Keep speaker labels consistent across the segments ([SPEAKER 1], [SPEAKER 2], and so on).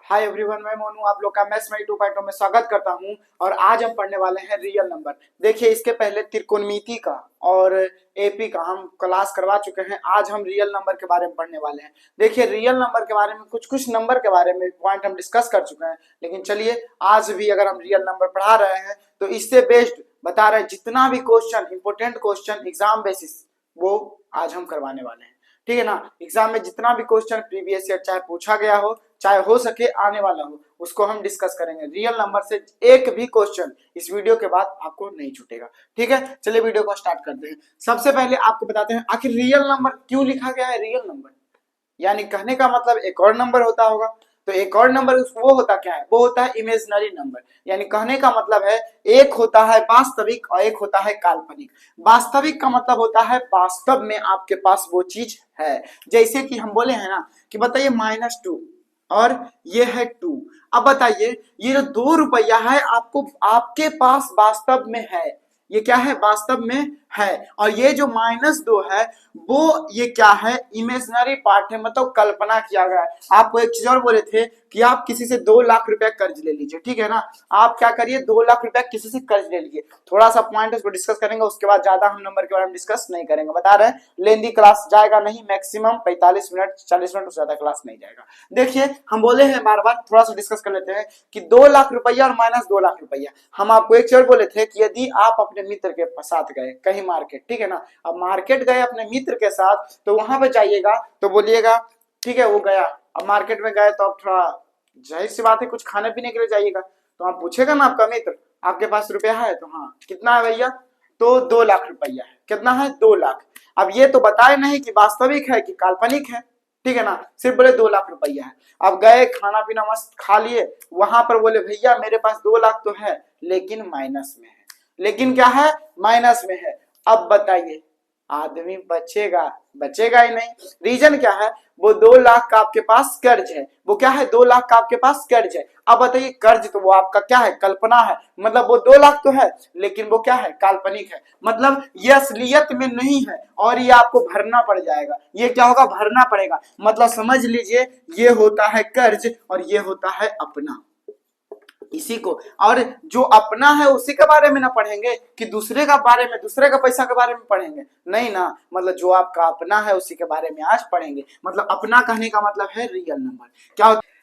[SPEAKER 1] Hi everyone, मैं मोनू आप लोग का मैथ्स में 2.0 में स्वागत करता हूं। और आज हम पढ़ने वाले हैं रियल नंबर। देखिए, इसके पहले त्रिकोणमिति का और एपी का हम क्लास करवा चुके हैं। आज हम रियल नंबर के बारे में पढ़ने वाले हैं। देखिए, रियल नंबर के बारे में कुछ नंबर के बारे में पॉइंट हम डिस्कस कर चुके हैं, लेकिन चलिए आज भी अगर हम रियल नंबर पढ़ा रहे हैं तो इससे बेस्ड बता रहे हैं जितना भी question, important question exam basis, वो आज हम करवाने वाले हैं। ठीक है ना। एग्जाम में जितना भी क्वेश्चन प्रीवियस ईयर चाहे पूछा गया हो, चाहे हो सके आने वाला हो, उसको हम डिस्कस करेंगे। रियल नंबर से एक भी क्वेश्चन इस वीडियो के बाद आपको नहीं छूटेगा। ठीक है, चलिए वीडियो को स्टार्ट करते हैं। सबसे पहले आपको बताते हैं आखिर रियल नंबर क्यों लिखा गया है। रियल नंबर यानी कहने का मतलब एक और नंबर होता होगा, तो एक और नंबर वो होता क्या है, वो होता है इमेजिनरी नंबर। यानी कहने का मतलब है एक होता है वास्तविक और एक होता है काल्पनिक। वास्तविक का मतलब होता है वास्तव में आपके पास वो चीज है। जैसे कि हम बोले हैं ना कि बताइए -2 और ये है 2। अब बताइए ये जो 2 रुपया है आपको आपके पास वास्तव में है, ये क्या है, वास्तव में है। और ये जो -2 है वो ये क्या है, इमेजिनरी पार्ट है, मतलब कल्पना किया गया है। आपको एक चीज और बोले थे कि आप किसी से 2 लाख रुपया कर्ज ले लीजिए। ठीक है ना, आप क्या करिए, 2 लाख रुपया किसी से कर्ज ले लीजिए। थोड़ा सा पॉइंट उसको डिस्कस करेंगे, उसके बाद ज्यादा हम नंबर के बारे में डिस्कस नहीं करेंगे। बता रहे हैं लेंदी क्लास जाएगा नहीं, मैक्सिमम 45 मिनट 40 मिनट, उससे ज्यादा क्लास नहीं जाएगा। देखिए, हम बोले हैं बार बार, थोड़ा सा डिस्कस कर लेते हैं कि 2 लाख रुपया और -2 लाख रुपया। हम आपको एक चीज बोले थे कि यदि आप अपने मित्र के साथ गए कहीं मार्केट, ठीक है ना, अब मार्केट गए अपने मित्र के साथ, तो वहां पे जाइएगा तो बोलिएगा ठीक है वो गया। अब मार्केट में गए तो अब थोड़ा जाहिर सी बात है कुछ खाने पीने के लिए जाइएगा, तो आप पूछेगा ना आपका मित्र आपके पास रुपया है, तो हाँ कितना है भैया, तो 2 लाख रुपया है। कितना है, 2 लाख। अब ये तो बताए नहीं कि वास्तविक है कि काल्पनिक है। ठीक है ना, सिर्फ बोले 2 लाख रुपया है। अब गए खाना पीना मस्त खा लिए, वहां पर बोले भैया मेरे पास 2 लाख तो है लेकिन माइनस में है। लेकिन क्या है, माइनस में है। अब बताइए आदमी बचेगा, बचेगा ही नहीं। रीजन क्या है, वो 2 लाख का आपके पास कर्ज है। वो क्या है, 2 लाख का आपके पास कर्ज है। अब बताइए कर्ज तो वो आपका क्या है, कल्पना है। मतलब वो 2 लाख तो है लेकिन वो क्या है, काल्पनिक है। मतलब ये असलियत में नहीं है और ये आपको भरना पड़ जाएगा। ये क्या होगा, भरना पड़ेगा। मतलब समझ लीजिए ये होता है कर्ज और ये होता है अपना। इसी को, और जो अपना है उसी के बारे में ना पढ़ेंगे कि दूसरे का बारे में, दूसरे का पैसा के बारे में पढ़ेंगे, नहीं ना। मतलब जो आपका अपना है उसी के बारे में आज पढ़ेंगे। मतलब अपना कहने का मतलब है रियल नंबर। क्या होता है?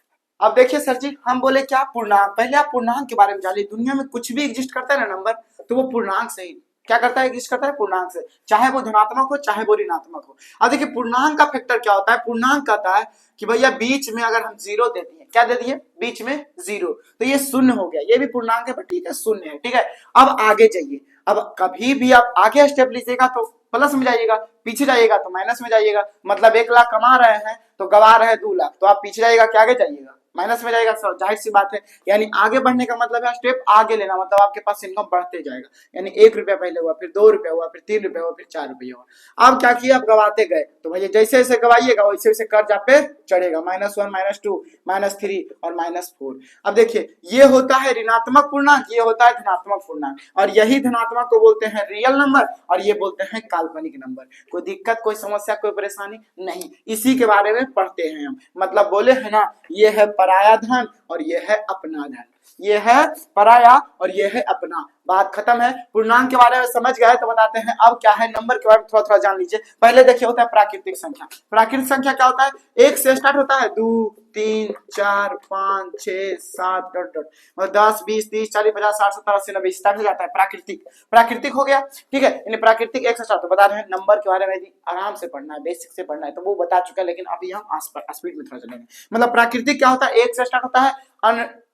[SPEAKER 1] अब देखिए सर जी, हम बोले क्या, पूर्णांक। पहले आप पूर्णांक के बारे में जानिए। दुनिया में कुछ भी एग्जिस्ट करता है ना नंबर, तो वो पूर्णांक से ही क्या करता है, एग्जिस्ट करता है पूर्णांक से। चाहे वो धनात्मक हो चाहे वो ऋणात्मक हो। अब देखिए पूर्णांक का फैक्टर क्या होता है, पूर्णांक कहता है कि भैया बीच में अगर हम 0 दे दिए, क्या दे दिए, बीच में 0, तो ये शून्य हो गया। ये भी पूर्णांक है पर ठीक है, शून्य है। ठीक है, अब आगे जाइए। अब कभी भी आप आगे स्टेप लीजिएगा तो प्लस में जाइएगा, पीछे जाइएगा तो माइनस में जाइएगा। मतलब 1 लाख कमा रहे हैं तो गवा रहे हैं 2 लाख, तो आप पीछे जाइएगा कि आगे जाइएगा, माइनस में जाएगा। जाहिर सी बात है, यानी आगे बढ़ने का मतलब है स्टेप आगे लेना। मतलब आपके पास इनकम बढ़ते जाएगा। यानी 1 रुपया पहले हुआ, फिर 2 रुपया हुआ, फिर 3 रुपया हुआ, फिर 4 रुपया हुआ। अब क्या किया, आप गवाते गए, तो भैया जैसे जैसे गवाइएगा वैसे वैसे कर्ज आप पे चढ़ेगा। -1 -2 -3 और -4। अब देखिए ये होता है ऋणात्मक पूर्णांक, ये होता है धनात्मक पूर्णांक, और यही धनात्मक को बोलते हैं रियल नंबर और ये बोलते हैं काल्पनिक नंबर। कोई दिक्कत, कोई समस्या, कोई परेशानी नहीं, इसी के बारे में पढ़ते हैं हम। मतलब बोले है ना, ये है पराया धन और ये है अपना धन। ये है पराया और ये है अपना। बात खत्म है। पूर्णांक के बारे में समझ गए तो बताते हैं अब क्या है नंबर के बारे में थोड़ा थोड़ा जान लीजिए। पहले देखिए होता है प्राकृतिक संख्या। प्राकृतिक संख्या क्या होता है, 1 से स्टार्ट होता है, 2 3 4 5 6 7 डॉट डॉट, और 10 20 30 40 50 60 70 80 90 स्टार्ट हो जाता है। प्राकृतिक, प्राकृतिक हो गया। ठीक है, यानी प्राकृतिक 1 से स्टार्ट। तो बता रहे हैं नंबर के बारे में यदि आराम से पढ़ना है, बेसिक से पढ़ना है तो वो बता चुका है, लेकिन अभी हम स्पीड में थोड़ा चलेंगे। मतलब प्राकृतिक क्या होता है, 1 से स्टार्ट होता है,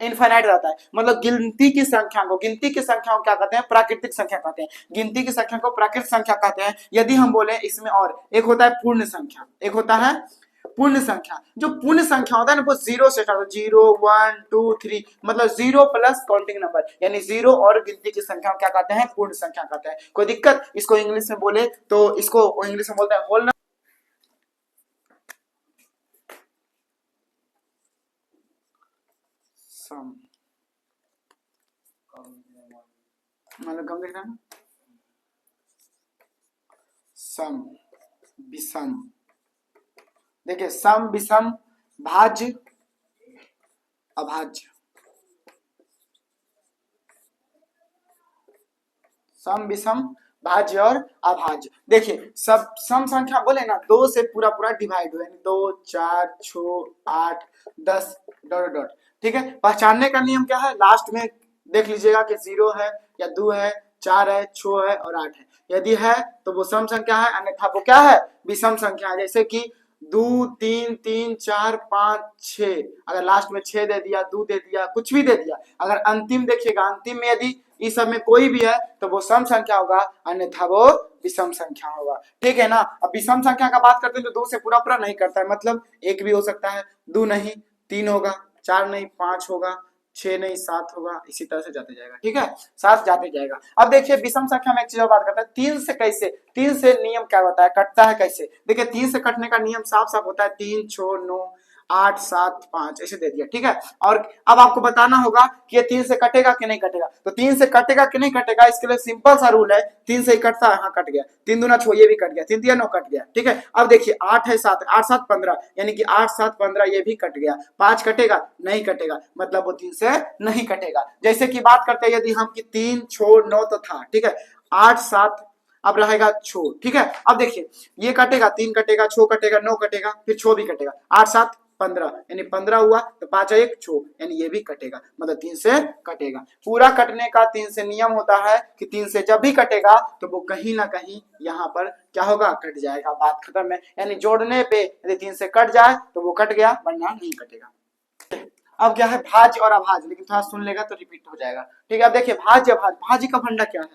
[SPEAKER 1] इनफाइनाइट रहता है। मतलब गिनती की संख्या को, गिनती की संख्या को क्या कहते हैं, प्राकृतिक संख्या कहते हैं। गिनती की संख्या को प्राकृतिक संख्या कहते हैं। यदि हम बोले इसमें और एक होता है पूर्ण संख्या, एक होता है पूर्ण संख्या। जो पूर्ण संख्या होता है ना वो 0 से स्टार्ट होता है, 0 1 2 3, मतलब 0 प्लस काउंटिंग नंबर, यानी 0 और गिनती की संख्या क्या कहते हैं, पूर्ण संख्या कहते हैं। कोई दिक्कत, इसको इंग्लिश में बोले तो इसको इंग्लिश में बोलते हैं होल नंबर। मतलब कम लिखना है, सम विषम। देखिए सम विषम भाज्य अभाज्य। सम विषम भाज्य और अभाज्य। देखिए सब सम संख्या बोले ना, दो से पूरा पूरा डिवाइड हुए, 2 4 6 8 10 डॉट डॉट। ठीक है, पहचानने का नियम क्या है, लास्ट में देख लीजिएगा कि 0 है या 2 है, 4 है, 6 है और 8 है। यदि है तो वो सम संख्या है, अन्यथा वो क्या है, विषम संख्या है। जैसे कि 2 3 3 4 5 6, अगर लास्ट में 6 दे दिया, 2 दे दिया, कुछ भी दे दिया, अगर अंतिम देखिएगा, अंतिम में यदि इस सब में कोई भी है तो वो सम संख्या होगा, अन्यथा वो विषम संख्या होगा। ठीक है ना। अब विषम संख्या का बात करते हैं तो 2 से पूरा पूरा नहीं करता है, मतलब 1 भी हो सकता है, 2 नहीं 3 होगा, 4 नहीं 5 होगा, 6 नहीं 7 होगा, इसी तरह से जाते जाएगा। ठीक है, 7 जाते जाएगा। अब देखिए विषम संख्या में एक चीज और बात करता है, 3 से कैसे, 3 से नियम क्या होता है, कटता है कैसे। देखिए 3 से कटने का नियम साफ साफ होता है, 3 6 9 8 7 5 ऐसे दे दिया। ठीक है, और अब आपको बताना होगा कि ये 3 से कटेगा कि नहीं कटेगा। तो 3 से कटेगा कि नहीं कटेगा, इसके लिए सिंपल सा रूल है, 3 से ही कटता है, हाँ कट गया, 3 दूना 6 ये भी कट गया, 3 3 9 कट गया। ठीक है, अब देखिए 8 है 7, 8 7 15, यानी कि 8 7 15 ये भी कट गया। 5 कटेगा नहीं कटेगा, मतलब वो 3 से नहीं कटेगा। जैसे कि बात करते हैं यदि हम कि 3 6 9 तो था, ठीक है, 8 7 अब रहेगा 6। ठीक है, अब देखिए ये कटेगा, 3 कटेगा, 6 कटेगा, 9 कटेगा, फिर 6 भी कटेगा, 8 7 15, यानी 15 हुआ तो 5 1 6, यानी ये भी कटेगा, मतलब 3 से कटेगा। पूरा कटने का 3 से नियम होता है कि 3 से जब भी कटेगा तो वो कहीं ना कहीं यहाँ पर क्या होगा, कट जाएगा, बात खत्म है। यानी जोड़ने पे यदि 3 से कट जाए तो वो कट गया, वरना नहीं कटेगा। अब क्या है, भाज्य और अभाज्य, लेकिन थोड़ा सुन लेगा तो रिपीट हो जाएगा। ठीक है, अब देखिए भाज्य अभाज्य, भाज्य का फंडा क्या है।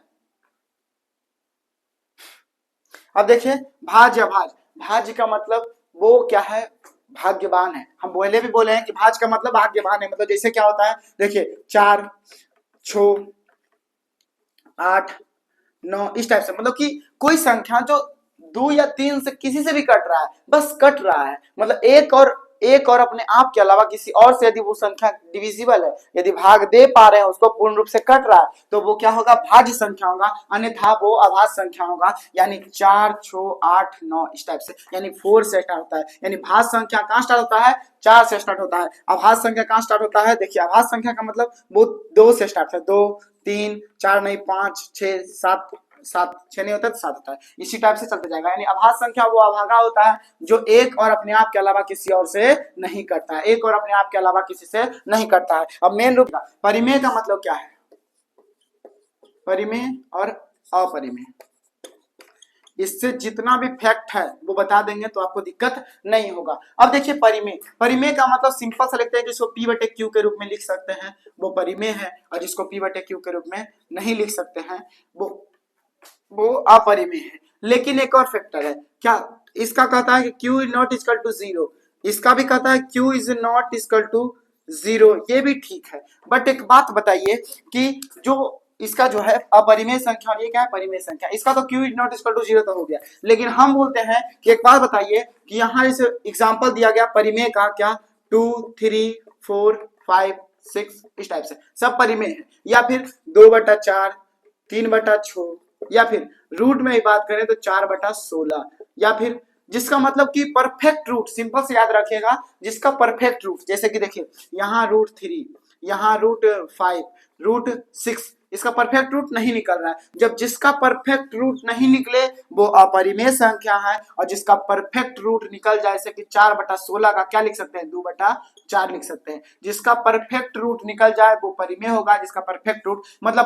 [SPEAKER 1] अब देखिए भाज्य अभाज्य, भाज्य का मतलब वो क्या है, भाग्यवान है। हम बोले भी बोले हैं कि भाज्य का मतलब भाग्यवान है, मतलब जैसे क्या होता है, देखिए 4 6 8 9 इस टाइप से, मतलब कि कोई संख्या जो 2 या 3 से किसी से भी कट रहा है, बस कट रहा है, मतलब एक और अपने आप के अलावा किसी और से यदि वो संख्या डिविजिबल है, यदि भाग दे पा रहे हैं उसको, पूर्ण रूप से कट रहा है, तो वो क्या होगा, भाज्य संख्या होगा, अन्यथा वो अभाज्य संख्या होगा। यानी 4 6 8 9 इस टाइप से, यानी 4 से स्टार्ट होता है। यानी भाज्य संख्या कहाँ स्टार्ट होता है, 4 से स्टार्ट होता है। अभाज्य संख्या कहाँ स्टार्ट होता है, देखिए अभाज्य संख्या का मतलब वो 2 से स्टार्ट है, 2 3 4 नहीं 5 6 7 7 6 नहीं होता तो 7 होता है, इसी टाइप से चलते जाएगा। यानी अभाज्य संख्या वो अभागा होता है जो एक और अपने आप के अलावा किसी और से नहीं करता है, एक और अपने आप के अलावा किसी से नहीं करता है। अब मेन रूप का परिमेय का मतलब क्या है, परिमेय और अपरिमेय, इससे जितना भी फैक्ट है वो बता देंगे तो आपको दिक्कत नहीं होगा। अब देखिए परिमेय, परिमेय का मतलब सिंपल सा लिखते हैं, जिसको P बटे Q के रूप में लिख सकते हैं वो परिमेय है, और जिसको P बटे Q के रूप में नहीं लिख सकते हैं वो अपरिमेय है। लेकिन एक और फैक्टर है, क्या इसका कहता है कि Q is not equal to 0, इसका भी कहता है Q is not equal to 0, ये भी ठीक है। बट एक बात बताइए कि जो इसका जो है अपरिमेय संख्या और ये क्या है, परिमेय संख्या, इसका तो Q is not equal to 0 तो हो गया, लेकिन हम बोलते हैं कि एक बात बताइए कि यहाँ इस एग्जाम्पल दिया गया परिमेय का, क्या 2 3 4 5 6 इस टाइप से सब परिमेय है, या फिर 2/4 3/6, या फिर रूट में ही बात करें तो 4/16, या फिर जिसका मतलब कि परफेक्ट रूट, सिंपल से याद रखिएगा, जिसका परफेक्ट रूट, जैसे कि देखिए यहाँ √3, यहाँ √5, √6, इसका परफेक्ट रूट नहीं निकल रहा है। जब जिसका परफेक्ट रूट नहीं निकले वो अपरिमेय संख्या है, और जिसका परफेक्ट रूट निकल जाए, जैसे कि 4/16 का क्या लिख सकते हैं, 2/4 लिख सकते हैं। जिसका परफेक्ट रूट निकल जाए वो परिमेय होगा, जिसका परफेक्ट रूट मतलब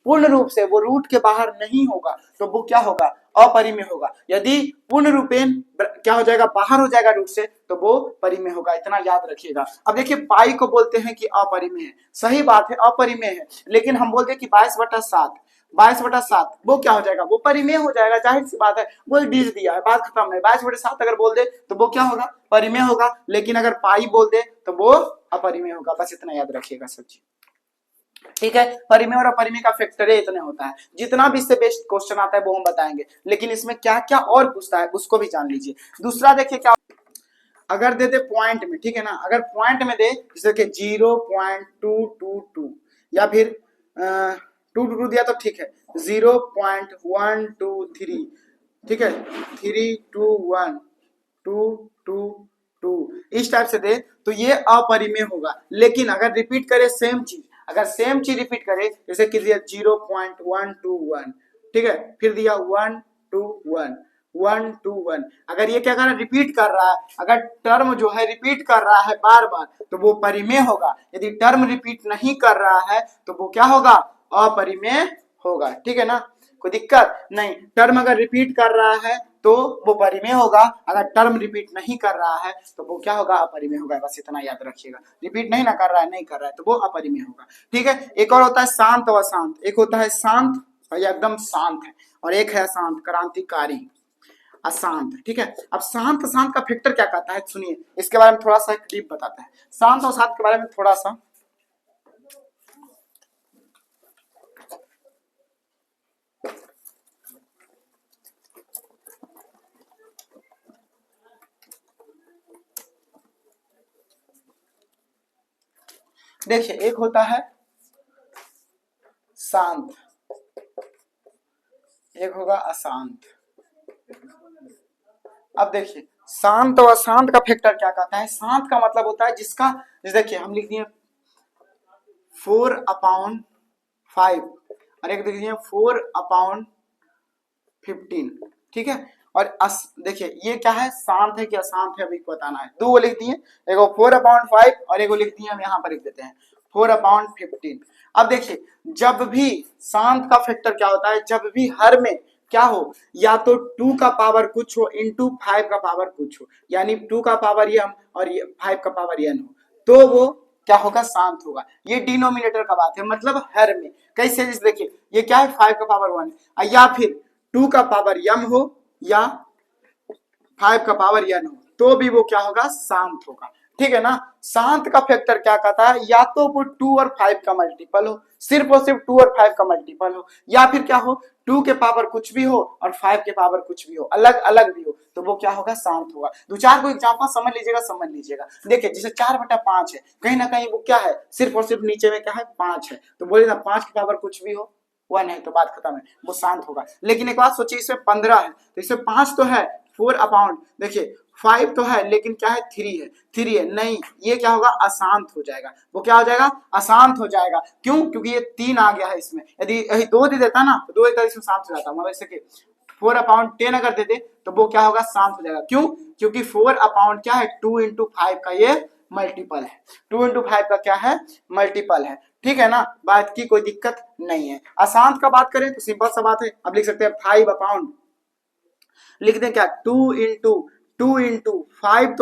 [SPEAKER 1] पूर्ण रूप से वो रूट के बाहर नहीं होगा तो वो क्या होगा, अपरिमेय होगा। यदि पूर्ण रूपेण क्या हो जाएगा, बाहर हो जाएगा रूट से, तो वो परिमेय होगा, इतना याद रखिएगा। अब देखिए पाई को बोलते हैं कि अपरिमेय है, सही बात है अपरिमेय है, लेकिन हम बोलते हैं कि 22/7 वो क्या हो जाएगा, वो परिमेय हो जाएगा, जाहिर सी बात है, वो डिज दिया है, बात खत्म है। 22/7 अगर बोल दे तो वो क्या होगा, परिमेय होगा, लेकिन अगर पाई बोल दे तो वो अपरिमेय होगा, बस इतना याद रखिएगा सब चीज। ठीक है, परिमेय और अपरिमेय का फैक्टर इतने होता है, जितना भी इससे बेस्ट क्वेश्चन आता है वो हम बताएंगे, लेकिन इसमें क्या क्या और पूछता है उसको भी जान लीजिए। दूसरा देखिए क्या, अगर दे दे पॉइंट में, ठीक है ना, अगर पॉइंट में दे जैसे कि 0.222 या फिर 222 दिया तो ठीक है, 0.123, ठीक है, 3 2 1 2 2 2 इस टाइप से दे तो ये अपरिमेय होगा। लेकिन अगर रिपीट करे सेम चीज, अगर सेम चीज रिपीट करे, जैसे कि दिया 0.121, ठीक है, फिर दिया 1 2 1 1 2 1, अगर ये क्या कर रहा है, रिपीट कर रहा है, अगर टर्म जो है रिपीट कर रहा है बार बार तो वो परिमेय होगा। यदि टर्म रिपीट नहीं कर रहा है तो वो क्या होगा, अपरिमेय होगा। ठीक है ना, कोई दिक्कत नहीं। टर्म अगर रिपीट कर रहा है तो वो परिमेय होगा, अगर टर्म रिपीट नहीं कर रहा है तो वो क्या होगा, अपरिमेय होगा। बस इतना याद रखिएगा, रिपीट नहीं ना कर रहा है, नहीं कर रहा है तो वो अपरिमेय होगा। ठीक है, एक और होता है शांत व अशांत। एक होता है शांत और ये एकदम शांत है, और एक है अशांत, क्रांतिकारी, अशांत। ठीक है, अब शांत शांत का फैक्टर क्या कहता है, सुनिए इसके बारे में थोड़ा सा डीप बताते हैं। शांत और शांत के बारे में थोड़ा सा देखिए। एक होता है शांत, एक होगा अशांत। अब देखिए शांत और अशांत का फैक्टर क्या कहता है। शांत का मतलब होता है जिसका, देखिए हम लिख दिए 4/5 और एक देखिए 4/15। ठीक है, और देखिए ये क्या है, शांत है कि अशांत है अभी बताना है। दो लिख दिए, एक 4/5 और एक लिख दिए हम यहाँ पर लिख देते हैं 4/15। अब देखिए जब भी शांत का फैक्टर क्या होता है, जब भी हर में क्या हो, या तो 2 का पावर कुछ हो इंटू 5 का पावर कुछ हो, यानी 2 का पावर m और 5 का पावर n हो, तो वो क्या होगा, शांत होगा। ये डिनोमिनेटर का बात है, मतलब हर में। कैसे, देखिए ये क्या है, 5 का पावर 1 या फिर 2 का पावर m हो या 5 का पावर n हो, तो भी वो क्या होगा, शांत होगा। ठीक है ना, शांत का फैक्टर क्या कहता है, या तो वो 2 और 5 का मल्टीपल हो, सिर्फ और सिर्फ 2 और 5 का मल्टीपल हो, या फिर क्या हो, 2 के पावर कुछ भी हो और 5 के पावर कुछ भी हो, अलग अलग भी हो, तो वो क्या होगा, शांत होगा। दो चार को एग्जांपल समझ लीजिएगा, समझ लीजिएगा। देखिए जैसे 4/5 है, कहीं ना कहीं वो क्या है, सिर्फ और सिर्फ नीचे में क्या है, 5 है, तो बोले ना 5 के पावर कुछ भी हो 1 है तो बात खत्म है, वो शांत होगा। लेकिन एक बात सोचिए, इसमें 15 है तो इसमें 5 तो है, 4/, देखिए 5 तो है लेकिन क्या है, 3 है नहीं, ये क्या होगा, अशांत हो जाएगा। वो क्या हो जाएगा, अशांत हो जाएगा। क्यों, क्योंकि ये 3 आ गया है इसमें। यदि 2 दे देता ना तो 2 एक तरह इसमें शांत हो जाता, मतलब जैसे 4/10 अगर दे दे तो वो क्या होगा, शांत हो जाएगा। क्यों, क्योंकि 4/ क्या है, 2 इंटू 5 का ये मल्टीपल है, 2 इंटू 5 का क्या है, मल्टीपल है। ठीक है ना, बात की कोई दिक्कत नहीं है। अशांत का बात करें तो सिंपल सा बात है, अब लिख सकते हैं 5/, लिख दें क्या, 2 इंटू तो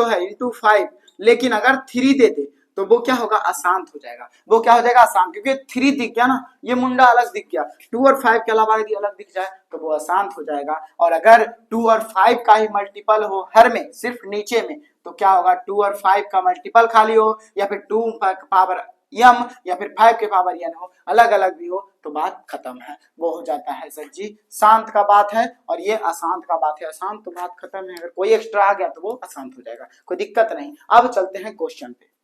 [SPEAKER 1] है इंटू 5, लेकिन अगर 3 दे दे तो वो क्या होगा, अशांत हो जाएगा। वो क्या हो जाएगा, अशांत, क्योंकि 3 दिख गया ना, ये मुंडा अलग दिख गया। 2 और 5 के अलावा यदि अलग दिख जाए तो वो अशांत हो जाएगा। और अगर 2 और 5 का ही मल्टीपल हो हर में, सिर्फ नीचे में, तो क्या होगा, 2 और 5 का मल्टीपल खाली हो, या फिर 2 पावर m या फिर 5 के पावर n हो, अलग अलग भी हो, तो बात खत्म है, वो हो जाता है सर जी शांत का बात है। और ये अशांत का बात है, अशांत तो बात खत्म है, अगर कोई एक्स्ट्रा आ गया तो वो अशांत हो जाएगा, कोई दिक्कत नहीं। अब चलते हैं क्वेश्चन पे।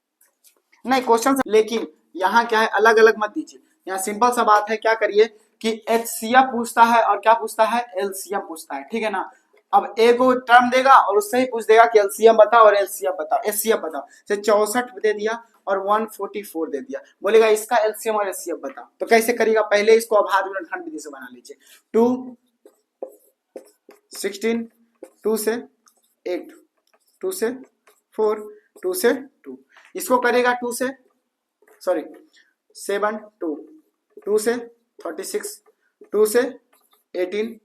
[SPEAKER 1] नहीं क्वेश्चन, लेकिन यहाँ क्या है, अलग अलग मत दीजिए, यहाँ सिंपल सा बात है, क्या करिए कि HCF पूछता है और क्या पूछता है, LCM पूछता है। ठीक है ना, अब एक टर्म देगा और उससे ही पूछ देगा कि LCM बताओ और LCM बताओ, HCF बताओ। जैसे 64 दे दिया और 144 दे दिया, बोलेगा इसका LCM और HCF बताओ, तो कैसे करेगा, पहले इसको अभाज्य गुणनखंड विधि से बना लीजिए। 2 16, 2 से 8, 2 से 4, 2 से 2, इसको करेगा 2 से 7, 2 से 36, 2 से 18,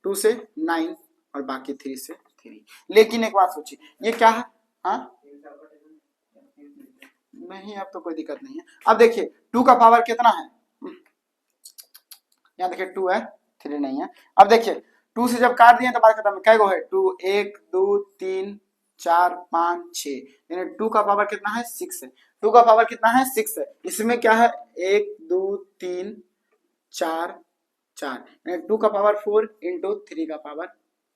[SPEAKER 1] 2 से 9 और बाकी 3 से 3। लेकिन एक बात सोचिए, ये क्या है, हाँ नहीं, अब तो कोई दिक्कत नहीं है। अब देखिए 2 का पावर कितना है, यहाँ देखिए 2 है, 3 नहीं है। अब देखिए 2 से जब काट दिए तो बात खत्म है। क्या है 2, 1 2 3 4 5 6, यानी 2 का पावर कितना है, 6 है। 2 का पावर कितना है, 6 है। इसमें क्या है, 1 2 3 4 4, यानी 2 का पावर 4 इंटू 3 का पावर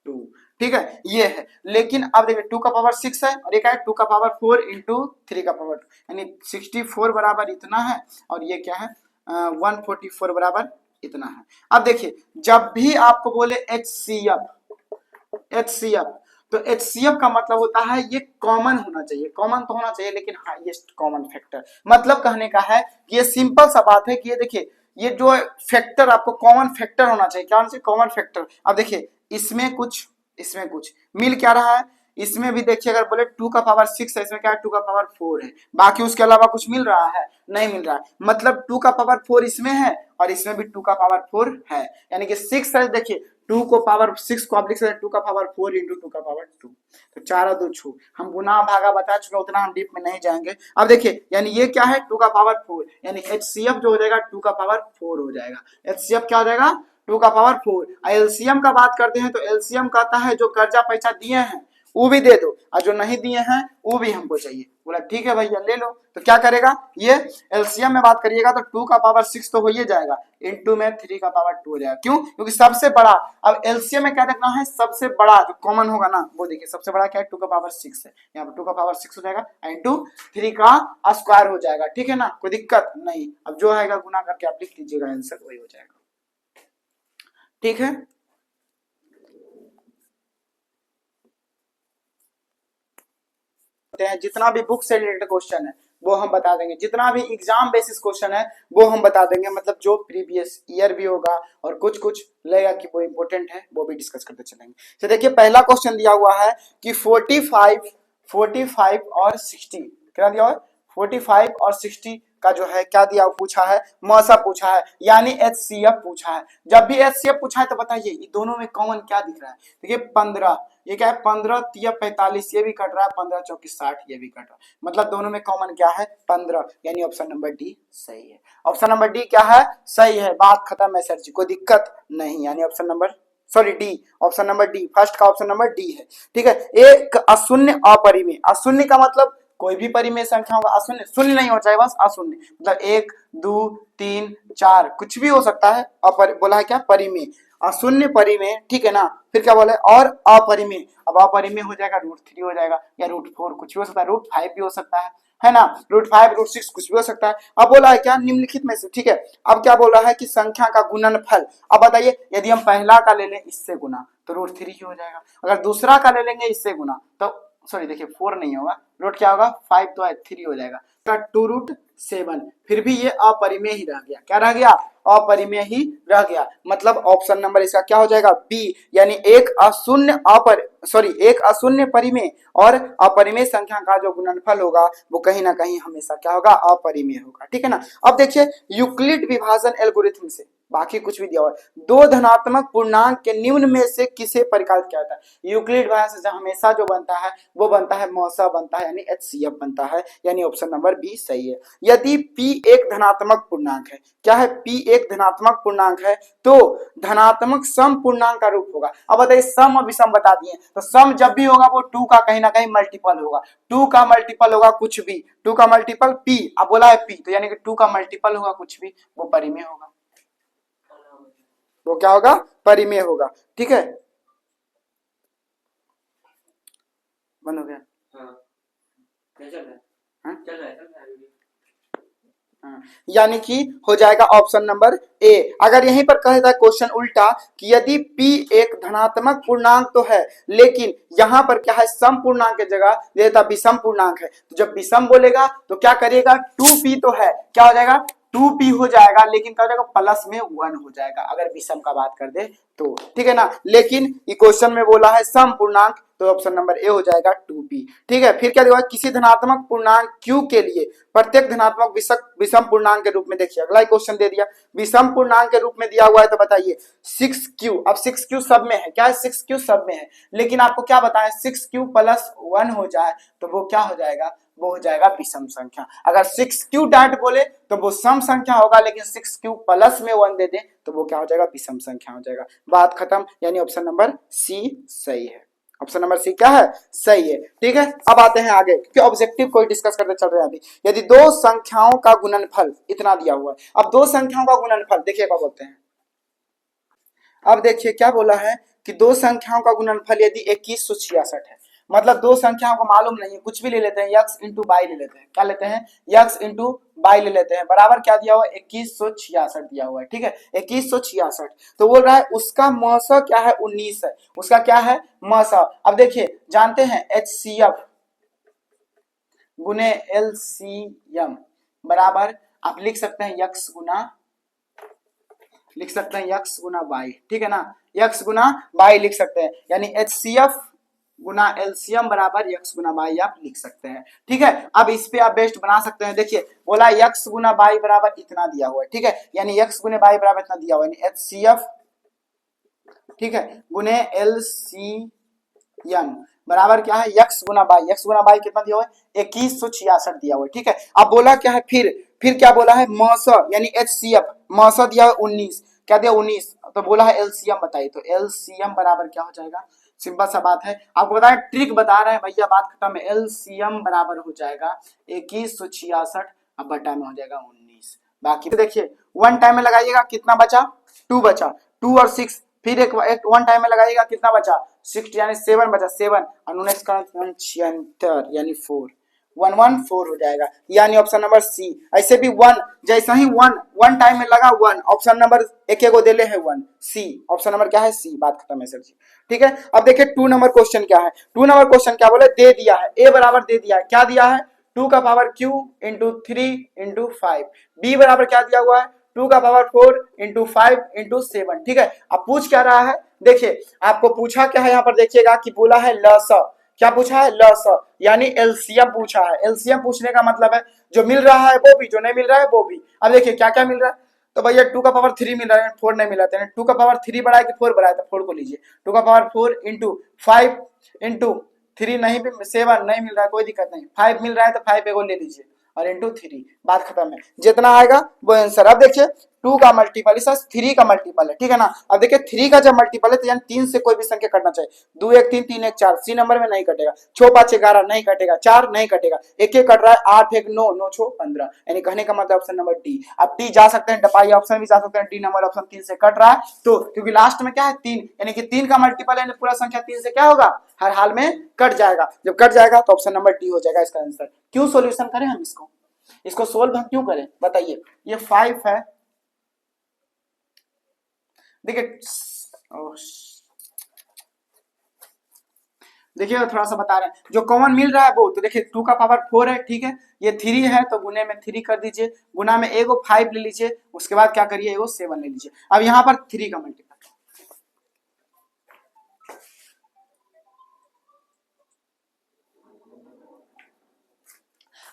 [SPEAKER 1] 2। ठीक है, ये है। लेकिन अब देखिए 2 का पावर 6 है और एक है 2 का पावर 4 इंटू 3 का पावर 2, यानी 64 बराबर इतना है, और ये क्या है 144 बराबर इतना है। अब देखिए जब भी आपको बोले HCF तो HCF का मतलब होता है ये कॉमन होना चाहिए, कॉमन तो होना चाहिए लेकिन हाईएस्ट कॉमन फैक्टर। मतलब कहने का है कि ये सिंपल सा बात है कि ये देखिए ये जो फैक्टर आपको कॉमन फैक्टर होना चाहिए, क्या होना चाहिए, कॉमन फैक्टर। अब देखिए इसमें कुछ मिल क्या रहा है, इसमें भी देखिए अगर बोले 2 का पावर 6 है, इसमें क्या है 2 का पावर 4 है, बाकी उसके अलावा कुछ मिल रहा है, नहीं मिल रहा है। मतलब 2 का पावर 4 इसमें है और इसमें भी 2 का पावर 4 है, यानी कि 6 है। देखिए 2 को पावर 6 को आप लिख सकते हैं 2 का पावर 4 इंटू 2 का पावर 2, तो 4 और 2 छू, हम गुना भागा बता चुके, उतना हम डीप में नहीं जाएंगे। अब देखिए यानी ये क्या है 2 का पावर 4, यानी HCF जो हो जाएगा 2 का पावर 4 हो जाएगा। HCF क्या हो जाएगा 2 का पावर 4। एलसीएम का बात करते हैं तो एलसीएम कहता है जो कर्जा पैसा दिए हैं वो भी दे दो और जो नहीं दिए हैं वो भी हमको चाहिए। बोला ठीक है भैया ले लो, तो क्या करेगा ये एलसीएम में बात करिएगा तो 2 का पावर 6 तो हो ही जाएगा, इनटू में 3 का पावर 2 हो जाएगा। क्यों? क्योंकि सबसे बड़ा, अब एलसीएम में क्या देखना है, सबसे बड़ा जो कॉमन होगा ना वो देखिए सबसे बड़ा क्या है 2 का पावर 6 है, यहाँ पर 2 का पावर 6 हो जाएगा इनटू 3 का स्क्वायर हो जाएगा। ठीक है ना, कोई दिक्कत नहीं। अब जो आएगा गुना करके आप लिख लीजिएगा, आंसर वही हो जाएगा। ठीक है, जितना भी बुक से रिलेटेड क्वेश्चन है वो हम बता देंगे, जितना भी एग्जाम बेसिस क्वेश्चन है वो हम बता देंगे, मतलब जो प्रीवियस ईयर भी होगा और कुछ कुछ लगेगा कि वो इंपॉर्टेंट है वो भी डिस्कस करते चलेंगे। तो देखिए पहला क्वेश्चन दिया हुआ है कि 45 और 60, क्या दिया हुआ है 45 और 60 का जो है क्या दिया पूछा है, मौसा पूछा है, यानी HCF पूछा है। जब भी HCF पूछा है तो बताइए ये दोनों में कॉमन क्या दिख रहा है। देखिए 15, ये क्या है 15 तिया 45, ये भी कट रहा है, 15 चौकी 60, ये भी कट रहा है, मतलब दोनों में कॉमन क्या है 15, यानी ऑप्शन नंबर डी सही है। ऑप्शन नंबर डी क्या है, सही है, बात खत्म है सर जी, कोई दिक्कत नहीं, यानी option number D, option number D, first का ऑप्शन नंबर डी है। ठीक है, एक अशून्य अपरिमेय, अशून्य का मतलब कोई भी परिमेय संख्या होगा, अशून्य शून्य नहीं हो चाहे बस अशून्य, मतलब 1 2 3 4 कुछ भी हो सकता है, बोला है क्या परिमेय, अशून्य परिमेय। ठीक है ना, फिर क्या बोला है और अपरिमेय, अब अपरिमेय हो जाएगा √3 हो जाएगा या √4 कुछ भी हो सकता है, √5 भी हो सकता है ना, √5 √6 कुछ भी हो सकता है। अब बोला है क्या निम्नलिखित में से, ठीक है, अब क्या बोला है कि संख्या का गुणनफल। अब बताइए यदि हम पहला का ले लें इससे गुना तो √3 ही हो जाएगा, अगर दूसरा का ले लेंगे इससे गुना तो सॉरी देखिए 4 नहीं होगा, रूट क्या होगा 5 तो 3 हो जाएगा, 2√7, फिर भी ये अपरिमेय ही रह गया, क्या रह गया अपरिमेय ही रह गया, मतलब ऑप्शन नंबर इसका क्या हो जाएगा बी, यानी एक अशून्य परिमेय और अपरिमेय संख्या का जो गुणनफल होगा वो कहीं ना कहीं हमेशा क्या होगा अपरिमेय होगा। ठीक है ना, अब देखिए यूक्लिड विभाजन एल्गोरिथम से, बाकी कुछ भी दिया हुआ है, दो धनात्मक पूर्णांक के निम्न में से किसे परिकलित किया जाता है। यूक्लिड विभाजन से हमेशा जो बनता है वो बनता है मौसा बनता है, यानी HCF बनता है, यानी ऑप्शन नंबर बी सही है। यदि P एक धनात्मक पूर्णांक है, क्या है P एक धनात्मक पूर्णांक है तो धनात्मक सम पूर्णांक का रूप होगा। अब बताइए सम और विषम बता दिए, तो सम जब भी होगा वो 2 का कहीं ना कहीं मल्टीपल होगा, 2 का मल्टीपल होगा कुछ भी, 2 का मल्टीपल P, अब बोला है P तो यानी कि 2 का मल्टीपल होगा कुछ भी, वो परिमेय होगा, वो क्या होगा परिमेय होगा। ठीक है, बंद हो गया, यानी कि हो जाएगा ऑप्शन नंबर ए। अगर यहीं पर कहे था क्वेश्चन उल्टा कि यदि P एक धनात्मक पूर्णांक तो है लेकिन यहाँ पर क्या है सम पूर्णांक की जगह देता विषम पूर्णांक है, तो जब विषम बोलेगा तो क्या करिएगा 2P तो है, क्या हो जाएगा 2P हो जाएगा, लेकिन क्या हो जाएगा प्लस में 1 हो जाएगा अगर विषम का बात कर दे तो। ठीक है ना, लेकिन क्वेश्चन में बोला है सम पूर्णांक तो ऑप्शन नंबर ए हो जाएगा 2P। ठीक है, फिर क्या दिया किसी धनात्मक पूर्णांक Q के लिए प्रत्येक धनात्मक विषम पूर्णांक के रूप में, देखिए अगला क्वेश्चन दे दिया विषम पूर्णांक के रूप में दिया हुआ है, तो बताइए 6Q, अब 6Q सब में है, क्या है 6Q सब में है, लेकिन आपको क्या बताएं 6Q + 1 हो जाए तो वो क्या हो जाएगा, वो हो जाएगा विषम संख्या। अगर 6Q डाट बोले तो वो सम संख्या होगा, लेकिन 6Q प्लस में 1 दे दे तो वो क्या हो जाएगा विषम संख्या हो जाएगा, बात खत्म, यानी ऑप्शन नंबर सी सही है, ऑप्शन नंबर सी क्या है सही है। ठीक है, अब आते हैं आगे क्योंकि ऑब्जेक्टिव को डिस्कस करते चल रहे हैं अभी। यदि दो संख्याओं का गुणनफल इतना दिया हुआ है, अब दो संख्याओं का गुणनफल देखिए क्या बोलते हैं, अब देखिए क्या बोला है कि दो संख्याओं का गुणनफल यदि 2166 है, मतलब दो संख्याओं को मालूम नहीं है, कुछ भी ले लेते हैं, यक्स इंटू बाई ले लेते हैं। क्या लेते हैं? यक्स इंटू बाई ले लेते हैं। बराबर क्या दिया हुआ है? 2166 दिया हुआ है। ठीक है, 2166। तो बोल रहा है उसका मस क्या है? 19 है। उसका क्या है? मस। अब देखिए, जानते हैं HCF गुने LCM बराबर आप लिख सकते हैं यक्स गुना, लिख सकते हैं यक्स गुना बाई। ठीक है ना, यक्स गुना बाई लिख सकते हैं, यानी HCF गुना LCM बराबर यक्स गुना बाई आप लिख सकते हैं। ठीक है, अब इस पे आप बेस्ट बना सकते हैं। देखिए बोला यक्स गुना बाई बराबर इतना दिया हुआ है। ठीक है, यानी यक्स गुने बाई बराबर इतना दिया हुआ है, यानी HCF ठीक है गुने LCM बराबर क्या है? X Guna by. X Guna by कितना दिया हुआ है? 2166 दिया हुआ है। ठीक है, अब बोला क्या है? फिर क्या बोला है? मस यानी HCF मस दिया है 19। क्या दिया? 19। तो बोला है LCM बताइए, तो LCM बराबर क्या हो जाएगा? सिंपल सा बात है, आपको बताएं ट्रिक बता रहे हैं भैया, बात खत्म है। LCM बराबर हो जाएगा 2166 अब बटा में हो जाएगा 19। बाकी देखिए वन टाइम में लगाइएगा, कितना बचा? 2 बचा। 2 और 6 फिर एक वन टाइम में लगाइएगा, कितना बचा? 6 यानी 7 बचा। 7 और 19 का 76 यानी 4 114 हो जाएगा, यानी ऑप्शन नंबर सी। ऐसे भी वन, जैसा ही वन टाइम में लगा 1, ऑप्शन नंबर एक को दे ले है 1, सी। ऑप्शन नंबर क्या है? सी। बात खत्म है सर जी। ठीक है, अब देखिए 2 नंबर क्वेश्चन क्या है? 2 नंबर क्वेश्चन क्या बोले? दे दिया है ए बराबर दे दिया है, क्या दिया है? 2 का power Q into 3 into 5। B बराबर क्या दिया हुआ है? 2 का पावर 4 इंटू 5 इंटू 7। ठीक है, अब पूछ क्या रहा है? देखिए आपको पूछा क्या है यहाँ पर, देखिएगा कि बोला है लस। क्या पूछा है? लस, यानी एलसीएम पूछा है। एलसीएम पूछने का मतलब है जो मिल रहा है वो भी, जो नहीं मिल रहा है वो भी। अब देखिए क्या क्या मिल रहा है, तो भैया 2 का पावर 3 मिल रहा है, 4 नहीं मिला है। 2 का पावर 3 बढ़ाया कि 4 बढ़ाया? तो 4 को लीजिए। 2 का पावर 4 इंटू 5 इंटू 3 नहीं भी 7 नहीं मिल रहा है, कोई दिक्कत नहीं। 5 मिल रहा है तो 5 एगो ले लीजिए और इंटू 3। बात खत्म है, जितना आएगा वो आंसर। अब देखिए 2 का मल्टीपल इस 3 का मल्टीपल है। ठीक है ना, अब देखिए 3 का जब मल्टीपल है तो यानी 3 से कोई भी संख्या कटना चाहिए। 2 1 3 3 1 4, सी नंबर में नहीं कटेगा। 6 5 11 नहीं कटेगा, 4 नहीं कटेगा, एक एक कट रहा है। 8 1 9 9 6 15, यानी कहने का मतलब ऑप्शन नंबर डी। अब डी जा सकते हैं, डपाई ऑप्शन भी जा सकते हैं। डी नंबर ऑप्शन 3 से कट रहा है, तो क्योंकि लास्ट में क्या है? 3, यानी कि 3 का मल्टीपल है, पूरा संख्या 3 से क्या होगा? हर हाल में कट जाएगा। जब कट जाएगा तो ऑप्शन नंबर डी हो जाएगा इसका आंसर। क्यों सोल्यूशन करें हम इसको सोल्व हम क्यों करें बताइए? ये 5 है, देखिए थोड़ा सा बता रहे हैं जो कॉमन मिल रहा है वो, तो देखिए 2 का पावर 4 है। ठीक है, ये 3 है तो गुने में 3 कर दीजिए, गुना में एगो 5 ले लीजिए, उसके बाद क्या करिए? एगो 7 ले लीजिए। अब यहाँ पर 3 का मल्टीपल,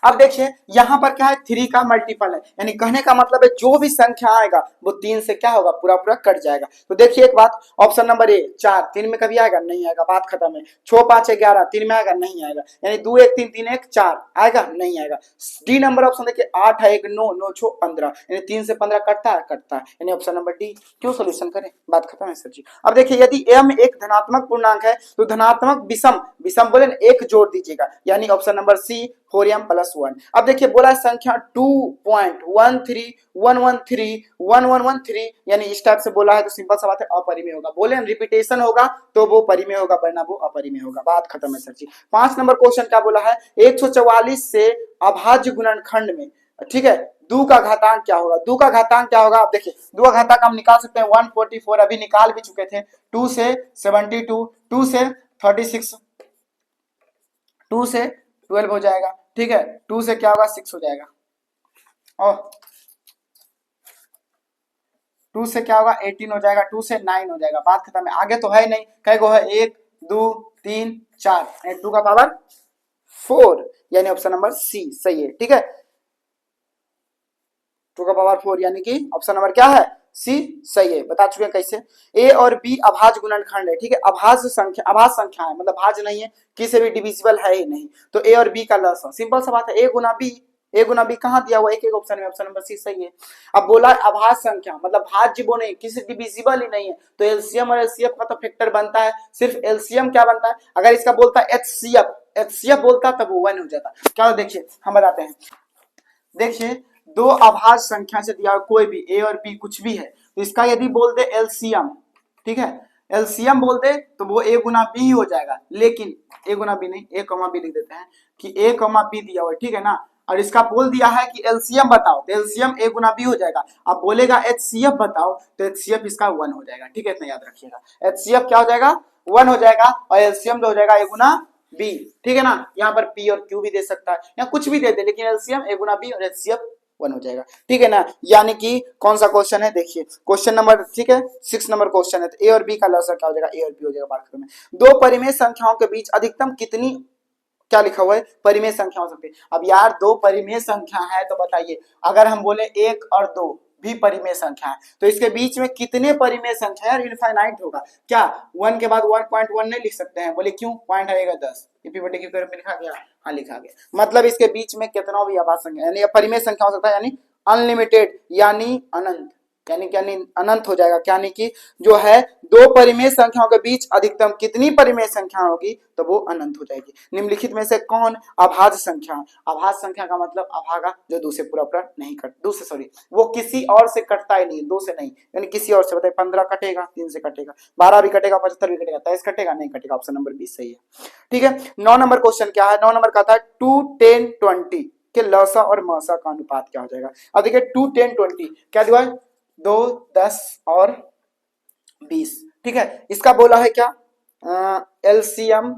[SPEAKER 1] अब देखिए यहां पर क्या है? 3 का मल्टीपल है, यानी कहने का मतलब है जो भी संख्या आएगा वो 3 से क्या होगा? पूरा पूरा कट जाएगा। तो देखिए एक बात, ऑप्शन नंबर ए 4 3 में कभी आएगा? नहीं आएगा। बात खत्म है। 6 5 11 3 में आएगा? नहीं आएगा। यानी 2 1 3 3 1 4 आएगा? नहीं आएगा। डी नंबर ऑप्शन देखिए 8 है 1 9 9 6 15, यानी 3 से 15 कटता है? कटता है, यानी ऑप्शन नंबर डी। क्यों सोल्यूशन करें? बात खत्म है सर जी। अब देखिए यदि m एक धनात्मक पूर्णांक है तो धनात्मक विषम विषम बोले एक जोड़ दीजिएगा, यानी ऑप्शन नंबर सी 4m + 1। अब देखिए बोला संख्या 2.1311311113, यानी इस टाइप से बोला है तो सिंपल सा बात है अपरिमेय होगा। बोले रिपीटेशन होगा तो वो परिमेय होगा, वरना वो अपरिमेय होगा। बात खत्म है सर जी। 5 नंबर क्वेश्चन क्या बोला है? 144 से अभाज्य गुणनखंड में, ठीक है, 2 का घातांक क्या होगा? 2 का घातांक क्या होगा? आप देखिए 2 का घातांक हम निकाल सकते हैं 144, अभी निकाल भी चुके थे। 2 से 72, 2 से 36, 2 से 12 हो जाएगा। ठीक है, 2 से क्या होगा? 6 हो जाएगा, और 2 से क्या होगा? 18 हो जाएगा, 2 से 9 हो जाएगा। बात खत्म है, आगे तो है नहीं। कई गो है? 1 2 3 4, 2 का पावर 4, यानी ऑप्शन नंबर सी सही है। ठीक है, 2 का पावर 4 यानी कि ऑप्शन नंबर क्या है? सी सही है। बता चुके हैं कैसे। ए और बी अभाज्य गुणनखंड है। ठीक है, अभाज्य संख्या है, मतलब भाज्य नहीं है, किसी भी डिविजिबल है ही नहीं। तो ए और बी का लसाअ, सिंपल सा बात है, ए गुना बी कहाँ दिया हुआ? एक एक ऑप्शन में, ऑप्शन नंबर सी सही है। अब बोला अभाज्य संख्या मतलब भाज्य वो नहीं, किसी डिविजिबल ही नहीं है, तो एलसीएम और एलसीएफ का तो फैक्टर बनता है। सिर्फ एलसीएम क्या बनता है? अगर इसका बोलता है एचसीएफ बोलता तब वो 1 हो जाता। क्या? देखिए हम बताते हैं। देखिए दो अभाज्य संख्या से दिया कोई भी ए और बी कुछ भी है, तो इसका यदि बोल दे एलसीएम, ठीक है, एलसीएम बोलते तो वो ए गुना बी ही हो जाएगा, लेकिन ए गुना बी नहीं, ए कॉमा बी लिख देते हैं कि ए कॉमा बी दिया हुआ है, ठीक है ना। और इसका बोल दिया है कि एलसीएम बताओ, तो एलसीएम ए गुना बी हो जाएगा। अब बोलेगा एचसीएफ बताओ, तो एचसीएफ इसका 1 हो जाएगा, ठीक है, इतना याद रखिएगा। एचसीएफ क्या हो जाएगा, 1 हो जाएगा, और एलसीएम जो हो जाएगा ए गुना बी, ठीक है ना। यहाँ पर पी और क्यू भी दे सकता है या कुछ भी दे दे, लेकिन एलसीएम ए गुना बी और एचसीएफ 1 हो जाएगा, ठीक है ना। यानी कि कौन सा क्वेश्चन है, देखिए क्वेश्चन नंबर, ठीक है, 6 नंबर क्वेश्चन है, तो ए और बी का लॉसर क्या हो जाएगा, ए और बी हो जाएगा। बात में दो परिमेय संख्याओं के बीच अधिकतम कितनी, क्या लिखा हुआ है, परिमेय संख्या हो सकती है। अब यार दो परिमेय संख्या है तो बताइए, अगर हम बोले 1 और 2 भी परिमेय संख्या है, तो इसके बीच में कितने परिमेय संख्या यार, इनफाइनाइट होगा क्या। 1 के बाद 1.1 नहीं लिख सकते हैं, बोले क्यों, पॉइंट आएगा 10, बटे क्यू में लिखा गया, हाँ लिखा गया, मतलब इसके बीच में कितना भी आभास संख्या यानी परिमेय संख्या हो सकता है, यानी अनलिमिटेड, यानी अनंत, यानी अनंत हो जाएगा। यानी कि जो है दो परिमेय संख्याओं के बीच अधिकतम कितनी परिमेय संख्या होगी, तो वो अनंत हो जाएगी। निम्नलिखित में से कौन अभाज्य संख्या, अभाज्य संख्या का मतलब अभागा, जो दो से पूरा नहीं कट, दो से सॉरी वो किसी और से कटता ही नहीं, दो से नहीं, यानी किसी और से, बताइए 15 कटेगा, 3 से कटेगा, 12 भी कटेगा, 75 भी कटेगा, 23 कटेगा, नहीं कटेगा, ऑप्शन नंबर 20 सही है, ठीक है। 9 नंबर क्वेश्चन क्या है, 9 नंबर का था 2, 10, 20 के लसा और मसा का अनुपात क्या हो जाएगा। अब देखिए 2, 10, 20 क्या दिया है, 2, 10 और 20, ठीक है। इसका बोला है क्या, एलसीएम,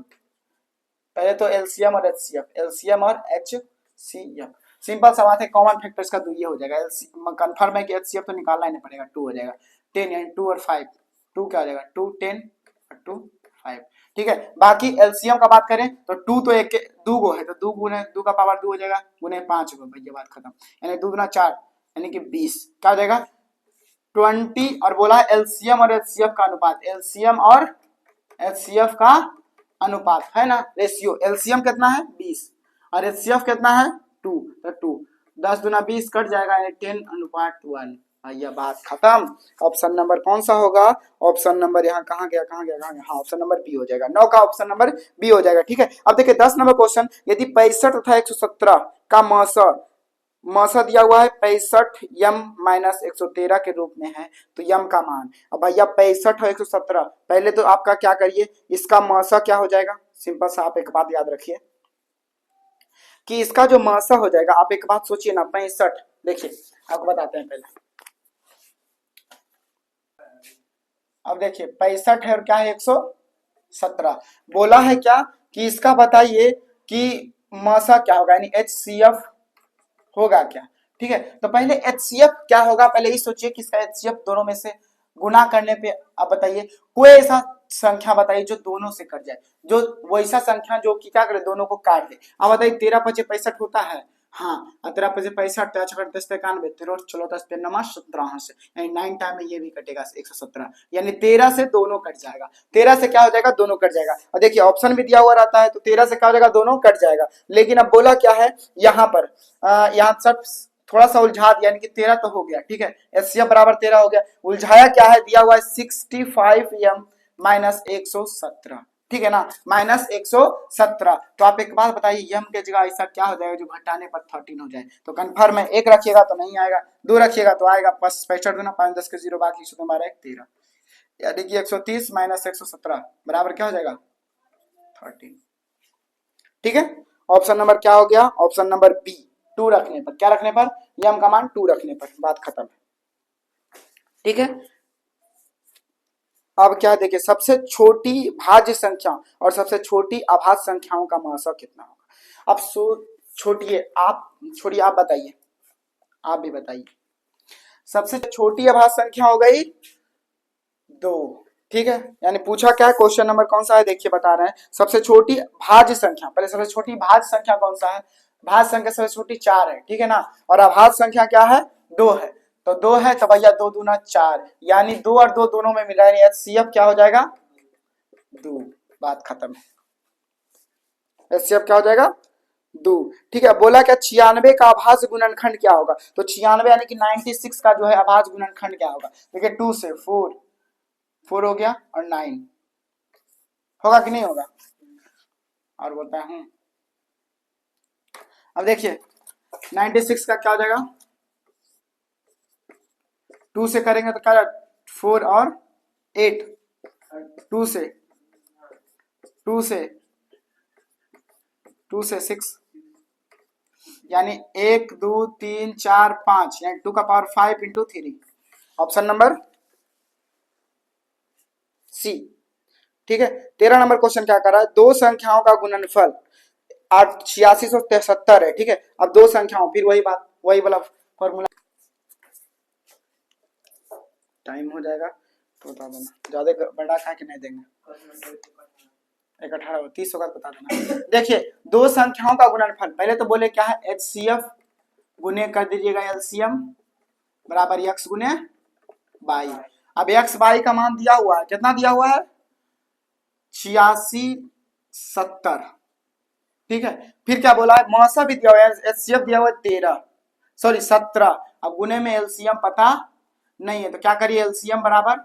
[SPEAKER 1] पहले तो एलसीएम और एचसीएफ, एलसीएम और एचसीएफ, सिंपल सा बात है, कॉमन फैक्टर्स का 2 ये हो जाएगा। कंफर्म है कि एचसीएफ तो निकालना ही नहीं पड़ेगा, 2 हो जाएगा, 10 यानी 2 और 5, 2 क्या हो जाएगा, 2, 10 और 2, 5, ठीक है। बाकी एलसीएम का बात करें तो 2 तो एक 2 गो है, तो 2 गुने 2 का पावर 2 हो जाएगा, गुने 5 गो, भैया बात खत्म, यानी 2 गुना 4 यानी कि 20, क्या हो जाएगा 20। और बोला है एलसीएम और एचसीएफ का अनुपात, एलसीएम और एचसीएफ का अनुपात है ना, रेशियो, एलसीएम कितना है 20 और एचसीएफ कितना है 2, तो 2 10 दुना 20 कट जाएगा, यानी 10:1, यह बात खत्म। ऑप्शन नंबर कौन सा होगा, ऑप्शन नंबर यहाँ कहाँ गया, हाँ ऑप्शन नंबर बी हो जाएगा, 9 का ऑप्शन नंबर बी हो जाएगा, ठीक है। अब देखिए 10 नंबर क्वेश्चन, यदि 65 तथा 117 का मसा दिया हुआ है 65 यम माइनस 113 के रूप में है, तो यम का मान, अब भैया 65 और 117, पहले तो आपका क्या करिए, इसका मसा क्या हो जाएगा, सिंपल सा आप एक बात याद रखिए कि इसका जो मसा हो जाएगा, आप एक बात सोचिए ना, 65, देखिए आपको बताते हैं पहले, अब देखिए 65 है और क्या है 117, बोला है क्या कि इसका बताइए कि मसा क्या होगा, यानी HCF होगा क्या, ठीक है। तो पहले एचसीएफ क्या होगा, पहले ही सोचिए कि इसका एचसीएफ दोनों में से गुना करने पे, आप बताइए कोई ऐसा संख्या बताइए जो दोनों से कट जाए, जो वैसा संख्या जो कि क्या करे, दोनों को काट दे। आप बताइए 13 5 65 होता है, हाँ 13 5 65, 13 10 91, 13 16 10 9 17 से, यानी 9 टाइम में ये भी कटेगा 117, यानी 13 से दोनों कट जाएगा, 13 से क्या हो जाएगा, दोनों कट जाएगा। और देखिए ऑप्शन भी दिया हुआ रहता है, तो 13 से क्या हो जाएगा, दोनों कट जाएगा। लेकिन अब बोला क्या है यहाँ पर, यहाँ सब थोड़ा सा उलझा दिया, यानी कि 13 तो हो गया, ठीक है, एचसीएफ बराबर 13 हो गया, उलझाया क्या है, दिया हुआ है 65 एम माइनस 117, ठीक है ना, माइनस 117, तो आप एक बात बताइए यम के जगह ऐसा क्या हो जाएगा जो घटाने पर 13 हो जाए, तो कंफर्म है, 1 रखिएगा तो नहीं आएगा, 2 रखिएगा तो आएगा, 65 देना 5 10 के 0 बाकी 112 1 13, यानी कि 130 माइनस 117 बराबर क्या हो जाएगा 13, ठीक है। ऑप्शन नंबर क्या हो गया, ऑप्शन नंबर बी, 2 रखने पर, क्या रखने पर, यम का मान 2 रखने पर, बात खत्म है, ठीक है। अब क्या देखिए, सबसे छोटी भाज्य संख्या और सबसे छोटी अभाज्य संख्याओं का महत्व कितना होगा। अब छोटिए आप, छोड़िए आप बताइए, आप भी बताइए, सबसे छोटी अभाज्य संख्या हो गई 2, ठीक है, यानी पूछा क्या है, क्वेश्चन नंबर कौन सा है, देखिए बता रहे हैं, सबसे छोटी भाज्य संख्या, पहले सबसे छोटी भाज्य संख्या कौन सा है, भाज्य संख्या सबसे छोटी 4 है, ठीक है ना, और अभाज्य संख्या क्या है 2 है, तो 2 है, तो भैया 2 दूना 4, यानी 2 और 2 दोनों में मिला, यानी एचसीएफ क्या हो जाएगा 2, बात खत्म है, एचसीएफ क्या हो जाएगा 2, ठीक है। बोला क्या 96 का अभाज्य गुणनखंड क्या होगा, तो 96 यानी कि 96 का जो है अभाज्य गुणनखंड क्या होगा, देखिए 2 से 4 हो गया और 9 होगा कि नहीं होगा, और बोलता हूं, अब देखिए 96 का क्या हो जाएगा, 2 से करेंगे तो क्या 4 और 8, टू से टू से टू से 6 यानी 1 2 3 4 5 यानी 2 का power 5 into 3। Option number C. ठीक है। 13 नंबर क्वेश्चन क्या कर रहा है, दो संख्याओं का गुणनफल 8670 है। ठीक है। अब दो संख्याओं, फिर वही बात, वही वाला फॉर्मूला। टाइम हो जाएगा तो बता देना, ज्यादा बड़ा खा के नहीं देंगे। 1 18 30 होगा बता देना। देखिए दो संख्याओं का गुणनफल, पहले तो बोले क्या है, HCF गुने कर दीजिएगा LCM बराबर x गुने y। अब x y का मान दिया हुआ है, कितना दिया हुआ है, 8670। ठीक है। फिर क्या बोला है, मौसा भी दिया हुआ है, HCF दिया हुआ है 13, सॉरी 17। अब गुने में LCM पता नहीं है तो क्या करिए, LCM बराबर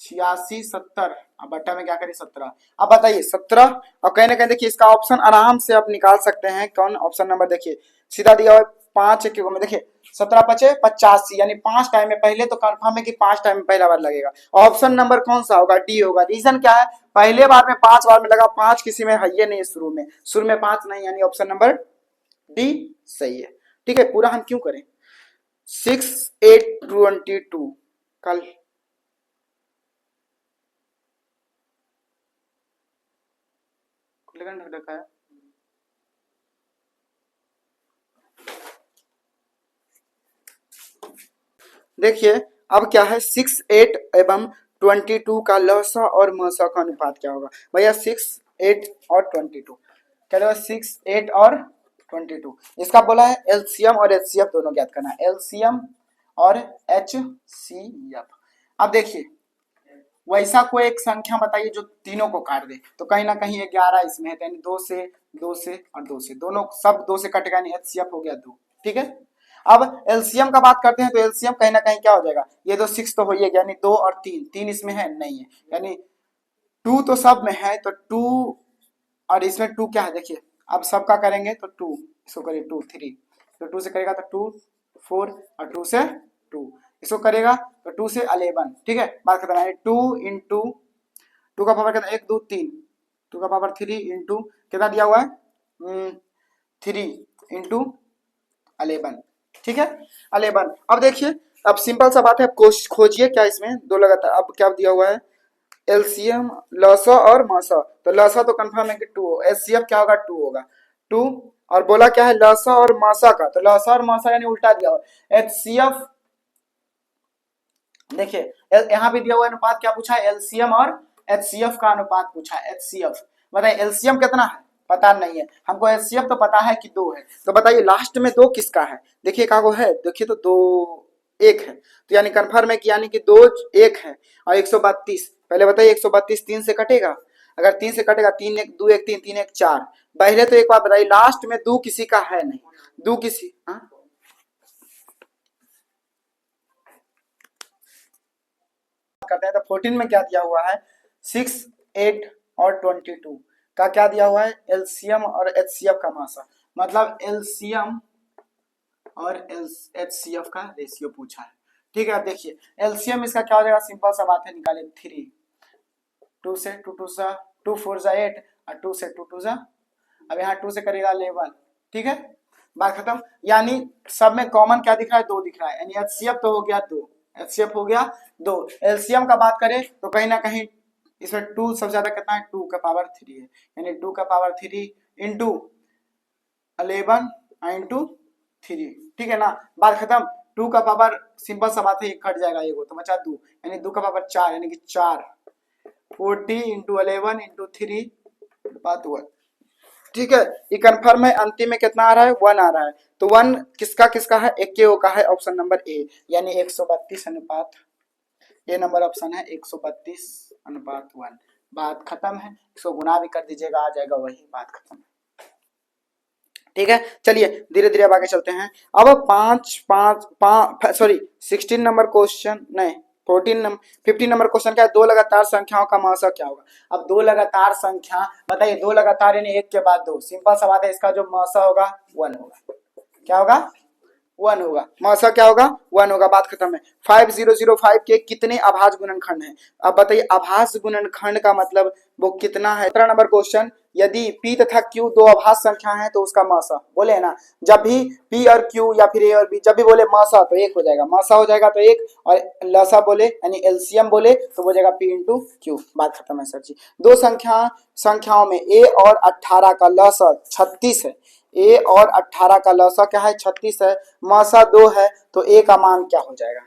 [SPEAKER 1] 8670, अब बट्टा में क्या करिए 17। अब बताइए 17, और कहीं ना कहीं देखिए इसका ऑप्शन आराम से आप निकाल सकते हैं। कौन ऑप्शन नंबर, देखिए सीधा दिया हुआ है 5 के में, देखिए 17 5 85 यानी 5 टाइम में, पहले तो कंफर्म है कि 5 टाइम में पहला बार लगेगा। ऑप्शन नंबर कौन सा होगा, डी होगा। रीजन क्या है, पहले बार में 5 बार में लगा, 5 किसी में है ये नहीं, शुरू में 5 नहीं, यानी ऑप्शन नंबर डी सही है। ठीक है। पूरा हम क्यों करें, 6 8 22 कल रखा है। देखिए अब क्या है, 6 8 एवं 22 का लसा और मसा का अनुपात क्या होगा भैया, 6 8 और 22 क्या होगा, 6 8 और 22। इसका बोला है LCM और HCF दोनों ज्ञात करना है, LCM और HCF। अब देखिए वैसा कोई एक संख्या बताइए जो तीनों को काट दे, तो कहीं ना कहीं 11 इसमें है, यानी 2 से 2 से और 2 से, दोनों सब 2 से कटेगा, यानी HCF हो गया 2। ठीक है। अब LCM का बात करते हैं तो LCM कहीं ना कहीं क्या हो जाएगा, ये तो 6 तो हो ही गया, यानी 2 और 3 इसमें है नहीं है, यानी 2 तो सब में है, तो 2 और इसमें 2 क्या है, देखिए अब सबका करेंगे तो 2, इसको करिए 2 3, तो 2 से करेगा तो 2 4 और 2 से 2, इसको करेगा तो 2 से 11। ठीक है। बात खत्म है। 2 इंटू 2 का पावर कितना, 1 2 3, 2 का पावर 3 इंटू कितना दिया हुआ है, 3 इंटू 11। ठीक है 11। अब देखिए अब सिंपल सा बात है, खोजिए क्या इसमें दो लगातार। अब क्या दिया हुआ है, LCM लसा और मासा, तो लसा तो कंफर्म है कि 2 हो, HCF क्या होगा 2 होगा 2, और बोला क्या है लसा और मासा का, तो लसा और मासा यानी उल्टा दिया हुआ HCF। देखिए यहाँ भी दिया हुआ अनुपात क्या पूछा है, LCM और HCF का अनुपात पूछा है। HCF बताइए LCM कितना है, पता नहीं है हमको, HCF तो पता है कि 2 है, तो बताइए लास्ट में 2 किसका है, देखिए कागो है, देखिए तो 2 1 है, तो यानी कंफर्म है कि यानी कि 2 1 है, और 132 पहले बताइए 132 3 से कटेगा, अगर 3 से कटेगा 3 1 2 1 3 3 1 4। पहले तो एक बात बताइए, लास्ट में 2 किसी का है नहीं, 2 किसी करते हैं तो 14 में क्या दिया हुआ है, 6 8 और 22 का क्या दिया हुआ है, LCM और HCF का मासा, मतलब LCM और HCF का रेशियो पूछा है। ठीक है। अब देखिए LCM इसका क्या हो जाएगा, सिंपल सा बात है, निकाले 3, 2 से 2 2 सा 2 4 सा 8 और 2 से 2 2 सा, अब यहाँ 2 से करेगा 11। ठीक है। बात खत्म। यानी सब में कॉमन क्या दिख रहा है, 2 दिख रहा है, यानी HCF तो हो गया 2, HCF हो गया 2। LCM का बात करें तो कहीं ना कहीं इसमें 2 सबसे ज्यादा कितना है, 2 का पावर 3 है, यानी 2 का पावर 3 इंटू 11 इंटू 3। ठीक है ना, बात खत्म। 2 का पावर सिंपल सा बात है, कट जाएगा ये, तो बचा 2, यानी 2 का पावर 4, यानी कि 4 40 इंटू 11 इंटू 3 बात हुआ। ठीक है। ये कंफर्म है, अंतिम में कितना आ रहा है, 1 आ रहा है, तो 1 किसका किसका है, एक्केओ का है, ऑप्शन नंबर ए, यानी 132 अनुपात, ये नंबर ऑप्शन है 132 अनुपात 1। बात खत्म है, इसको गुना भी कर दीजिएगा आ जाएगा वही, बात खत्म। ठीक है। चलिए धीरे धीरे अब आगे चलते हैं। अब 16 नंबर क्वेश्चन नहीं 15 नंबर क्वेश्चन क्या है, दो लगातार संख्याओं का मासा क्या होगा। अब दो लगातार संख्या बताइए, दो लगातार यानी एक के बाद दो, सिंपल सा बात है, इसका जो मासा होगा 1 होगा, क्या होगा 1 होगा, मौसा क्या होगा 1 होगा, बात खत्म है। 5005 के कितने अभाज्य गुणनखंड हैं? अब बताइए अभाज्य गुणनखंड का मतलब वो कितना है। 17 नंबर क्वेश्चन, यदि p तथा q दो अभाज्य संख्या है तो उसका मौसा, बोले है ना, जब भी p और q या फिर a और b जब भी बोले मौसा तो एक हो जाएगा, मौसा हो जाएगा तो एक, और लसा बोले यानी एलसीएम बोले तो वो जाएगा p इंटू q, बात खत्म है सर जी। दो संख्याओं में a और 18 का लसा 36 है, a और 18 का लसा क्या है 36 है, मौसा 2 है, तो a का मान क्या हो जाएगा?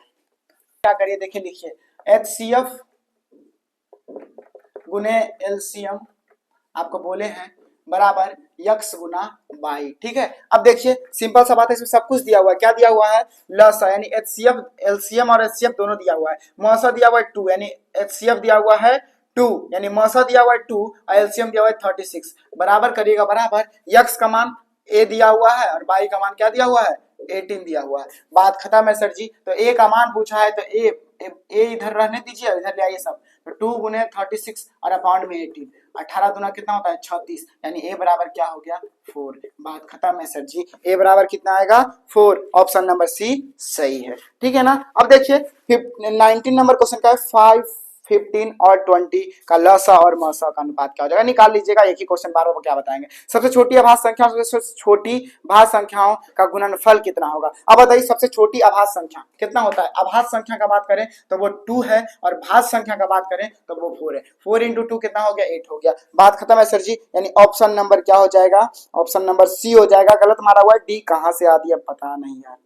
[SPEAKER 1] क्या करिए देखिए, लिखिए HCF गुने एलसीएम आपको बोले हैं बराबर यक्स गुना वाई, ठीक है। अब देखिए सिंपल सा बात है, इसमें सब कुछ दिया हुआ है, क्या दिया हुआ है लसा यानी एचसीएफ, एलसीएम और एचसीएफ दोनों दिया हुआ है, मौसा दिया हुआ है 2 यानी एचसीएफ दिया हुआ है 2 यानी मौसा दिया हुआ है 2 और एलसीएम दिया हुआ है 36, बराबर करिएगा बराबर यक्स का मान ए दिया हुआ है और वाई का मान क्या दिया हुआ है 18 दिया हुआ है, बात खत्म है सर जी। तो ए का मान पूछा है तो ए इधर रहने दीजिए, इधर ले आइए सब, तो 2 गुने 36 और अपॉन में 18, 18 दूना कितना होता है 36, यानी ए बराबर क्या हो गया 4, बात खत्म है सर जी। ए बराबर कितना आएगा 4, ऑप्शन नंबर सी सही है, ठीक है ना। अब देखिए 19 नंबर क्वेश्चन का है 5, 15 और 20 का लसा और मौसा का अनुपात क्या हो जाएगा, निकाल लीजिएगा, एक ही क्वेश्चन बार बार क्या बताएंगे। सबसे छोटी अभाज्य संख्या, सबसे छोटी भाज्य संख्याओं का गुणनफल कितना होगा। अब बताइए सबसे छोटी अभाज्य संख्या कितना होता है, अभाज्य संख्या का बात करें तो वो 2 है और भाज्य संख्या का बात करें तो वो 4 है, 4 इंटू 2 कितना हो गया 8 हो गया, बात खत्म है सर जी। यानी ऑप्शन नंबर क्या हो जाएगा, ऑप्शन नंबर सी हो जाएगा, गलत मारा हुआ है, डी कहां से आती है पता नहीं यार,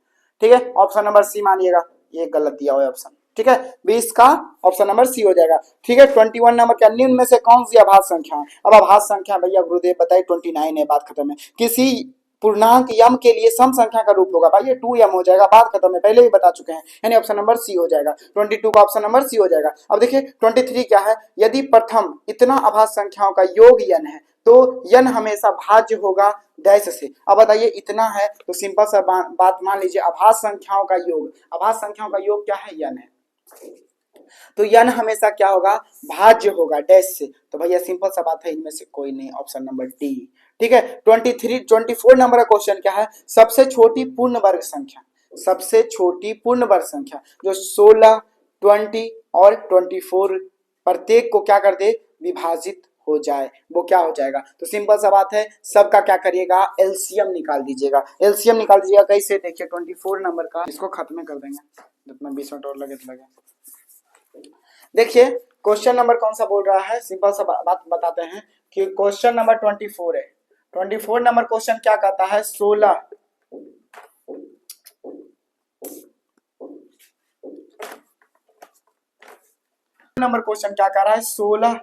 [SPEAKER 1] ठीक है, ऑप्शन नंबर सी मानिएगा, ये गलत दिया हुआ है ऑप्शन, ठीक है, 20 का ऑप्शन नंबर सी हो जाएगा, ठीक है। 21 नंबर क्या, निम्न में से कौन सी अभाज्य संख्या है। अब अभाज्य संख्या भैया गुरुदेव बताइए 29 है, बात खत्म है। किसी पूर्णांक यम के लिए सम संख्या का रूप होगा, भाई ये 2m हो जाएगा, बात खत्म है, पहले भी बता चुके हैं, यानी ऑप्शन नंबर सी हो जाएगा। 22 का ऑप्शन नंबर सी हो जाएगा। अब देखिए 23 क्या है, यदि प्रथम इतना अभाज्य संख्याओं का योग n है तो n हमेशा भाज्य होगा डैश से। अब बताइए इतना है तो सिंपल सा बात मान लीजिए, अभाज्य संख्याओं का योग, अभाज्य संख्याओं का योग क्या है n है, तो n हमेशा क्या होगा भाज्य होगा डैश से, तो भैया सिंपल सा बात है, इनमें से कोई नहीं, ऑप्शन नंबर डी, ठीक है। 24 नंबर का क्वेश्चन क्या है, सबसे छोटी पूर्ण वर्ग संख्या, सबसे छोटी पूर्ण वर्ग संख्या जो 16, 20 और 24 प्रत्येक को क्या कर दे विभाजित हो जाए, वो क्या हो जाएगा। तो सिंपल सा बात है, सबका क्या करिएगा एलसीएम निकाल दीजिएगा, एलसीएम निकाल दीजिएगा कैसे, देखिए 24 नंबर का, इसको खत्म कर देंगे, जितना 20 मिनट और लगे तो लगे। देखिए क्वेश्चन नंबर कौन सा बोल रहा है, सिंपल सा बात बताते हैं कि क्वेश्चन नंबर 24 है। 24 नंबर क्वेश्चन क्या कहता है, 16 नंबर क्वेश्चन क्या कह रहा है 16,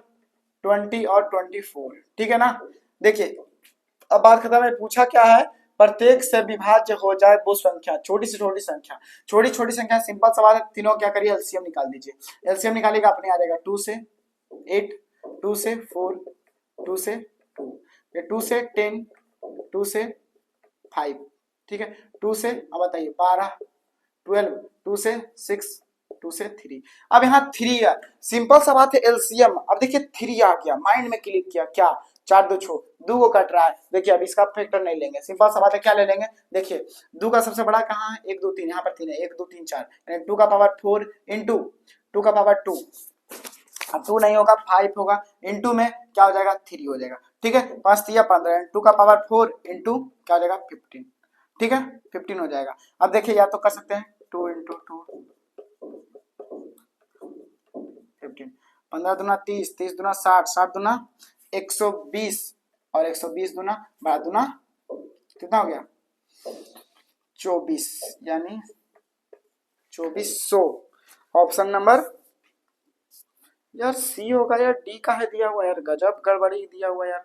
[SPEAKER 1] 20 और 24, ठीक है ना। देखिए अब बात खत्म है, पूछा क्या है, प्रत्येक से विभाज्य हो जाए वो संख्या, छोटी से छोटी संख्या, छोटी छोटी संख्या, सिंपल सवाल है, तीनों क्या करिए एलसीएम निकाल दीजिए, एलसीएम निकालिएगा अपने आ जाएगा 2 से 8, 2 से 4, 2 से 2, 2 से 10, 2 से 5, ठीक है, 2 से अब बताइए 12, 12, 2 से 6, 2 से 3, अब यहाँ 3 है, सिंपल सा बात है एलसीएम, अब देखिए 3 आ गया, माइंड में क्लिक किया, क्या 4 2 6, 2 को कट रहा है, देखिए अब इसका फैक्टर नहीं लेंगे, सिंपल सा बात है, क्या ले लेंगे, देखिए 2 का सबसे बड़ा कहाँ है 1 2 3, यहाँ पर 3 है, 1 2 3 4, यानी 2 का पावर 4 इंटू 2 का पावर 2, अब 2 नहीं होगा 5 होगा, इंटू में क्या हो जाएगा 3 हो जाएगा, ठीक है, 5 3 15, 2 का पावर 4 इंटू क्या हो जाएगा 15, ठीक है 15 हो जाएगा। अब देखिए या तो कर सकते हैं 2 इंटू 2 15, 15 दूना 30, 30 दूना 60, 60 दूना 120 और 120 दूना 12 दूना कितना हो गया 24, यानी 2400, ऑप्शन नंबर यार सी होगा यार, डी का है दिया हुआ यार, गजब गड़बड़ी दिया हुआ यार,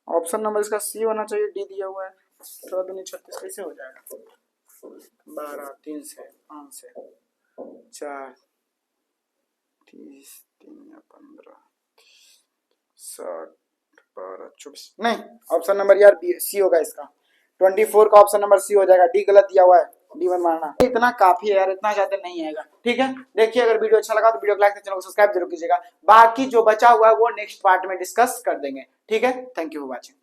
[SPEAKER 1] ऑप्शन नंबर इसका सी होना चाहिए, डी दिया हुआ है, 36 कैसे हो जाएगा, 12 3 से 5 से 4 30 3 15 60 12 24, नहीं ऑप्शन नंबर यार सी होगा इसका, 24 का ऑप्शन नंबर सी हो जाएगा, डी गलत दिया हुआ है, डी वन मारना, इतना काफी है यार, इतना ज्यादा नहीं आएगा, ठीक है। देखिए अगर वीडियो अच्छा लगा तो वीडियो को लाइक, चैनल को सब्सक्राइब जरूर कीजिएगा, बाकी जो बचा हुआ है वो नेक्स्ट पार्ट में डिस्कस कर देंगे, ठीक है। Thank you for watching.